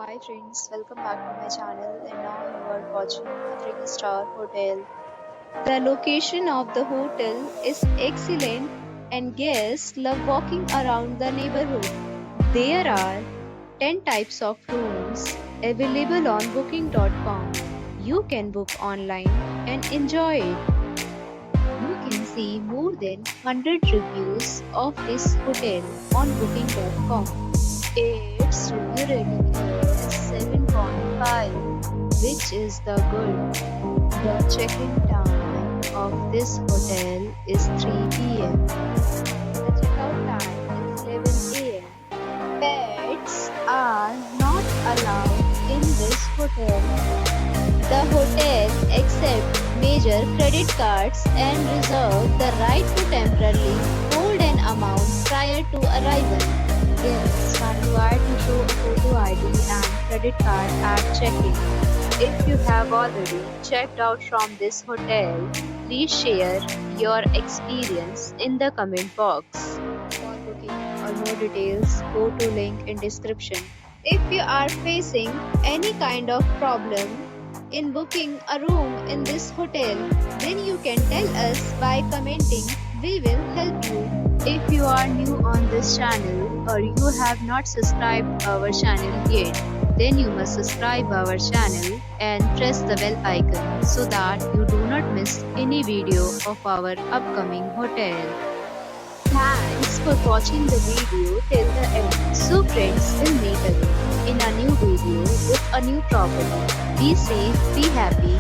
Hi friends, welcome back to my channel and now you are watching a 3-star hotel. The location of the hotel is excellent and guests love walking around the neighborhood. There are 10 types of rooms available on booking.com. You can book online and enjoy it. You can see more than 100 reviews of this hotel on booking.com. Its review rating is 7.5, which is the good. The check-in time of this hotel is 3 p.m. The check-out time is 11 a.m. Pets are not allowed in this hotel. The hotel accepts major credit cards and reserves the right to temporarily hold an amount prior to arrival. Guests are required to show a photo ID and credit card at check-in. If you have already checked out from this hotel, please share your experience in the comment box. For booking or more details, go to link in description. If you are facing any kind of problem in booking a room in this hotel, then you can tell us by commenting. We will help you. If you are new on this channel or you have not subscribed our channel yet, then you must subscribe our channel and press the bell icon so that you do not miss any video of our upcoming hotel. Thanks for watching the video till the end. So friends, will meet again in a new video with a new property. Be safe, be happy.